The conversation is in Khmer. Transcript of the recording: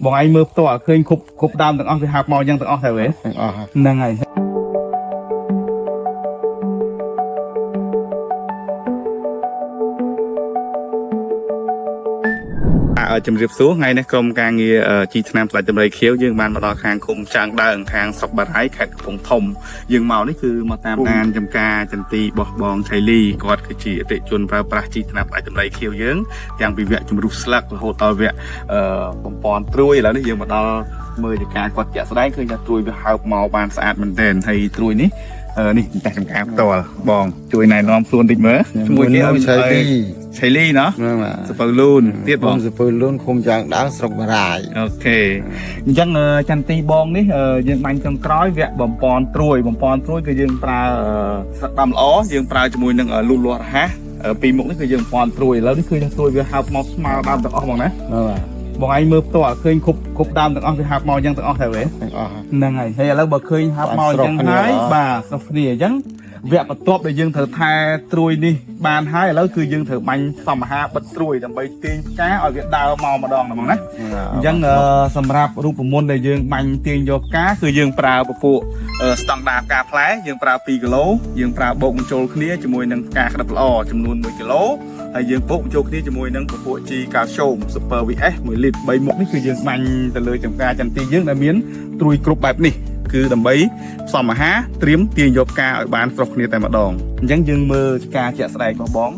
បងឯងមើលផ្ទាល់ឃើញគ្រប់ដើមទាំងអស់វាហាប់មកយ៉ាងទាំងអស់ទៅហ៎ហ្នឹងហើយជំរាបសួរថ្ងៃនេះក្រុមការងារជីថ្នាំផ្លែតម្រៃខៀវយើងបានមកដល់ខាងឃុំចាងដើងខាងស្រុកបារាយខេត្តកំពង់ធំយើងមកនេះគឺមកតាមដានចំការចន្ទីបោះបងថៃលីគាត់គឺជាអតិជនប្រើប្រាស់ជីថ្នាំផ្លែតម្រៃខៀវយើងទាំងពីវគ្គជំរុះស្លឹករហូតដល់វគ្គបំពន់ត្រួយឥឡូវនេះយើងមកដល់មើលចការគាត់ជាក់ស្ដែងឃើញថាត្រួយវាហើបមកបានស្អាតមែនទែនហើយត្រួយនេះនេះតែចំការផ្ទាល់បងជួយណែនាំខ្លួនតិចមើលជាមួយគេឲ្យឆៃលីណោះសពៅលូនទៀតបងសពៅលូនឃុំចាងដើងស្រុកបារាយអូខេអញ្ចឹងចន្ទទីបងនេះយើងបាញ់ចុងក្រោយវគ្គបំពន់ត្រួយគឺយើងប្រើសឹកដាំល្អយើងប្រើជាមួយនឹងលូតលាស់រហ័សពីមុខនេះគឺយើងបំពន់ត្រួយឥឡូវនេះគឺត្រួយវាហើបមកស្មើដើមទាំងអស់ហ្មងណាបងឯងមើលផ្ទាល់ឃើញគ្រប់ដើមទាំងអស់វាហាប់មកយ៉ាងទាំងអស់ទៅហ៎ហ្នឹងហើយឥឡូវបើឃើញហាប់មកយ៉ាងហើយបាទស្រុកគ្នាអញ្ចឹងវគ្គបន្ទាប់ដែលយើងត្រូវថែត្រួយនេះបានហើយឥឡូវគឺយើងត្រូវបាញ់សមហាបិទត្រួយដើម្បីទាញផ្កាឲ្យវាដើរមកម្ដងហ្នឹងណាអញ្ចឹងសម្រាប់រូបមន្តដែលយើងបាញ់ទាញយកផ្កាគឺយើងប្រើពពួកស្តង់ដារផ្កាផ្លែយើងប្រើ2គីឡូយើងប្រើបូកបញ្ចូលគ្នាជាមួយនឹងផ្កាក្តឹបល្អចំនួន1គីឡូហើយយើងបូកបញ្ចូលគ្នាជាមួយនឹងពពួកជីកាល់ស្យូម Super VS 1លីត្រ3មុខនេះគឺយើងបាញ់ទៅលើចំការចន្ទីយើងដែលមានត្រួយគ្រប់បែបនេះគឺដើម្បីផ្សំអាហារត្រៀមទាញយកផ្កាឲ្យបានស្រុះគ្នាតែម្ដងអញ្ចឹងយើងមើលការជាក់ស្ដែងរបស់បង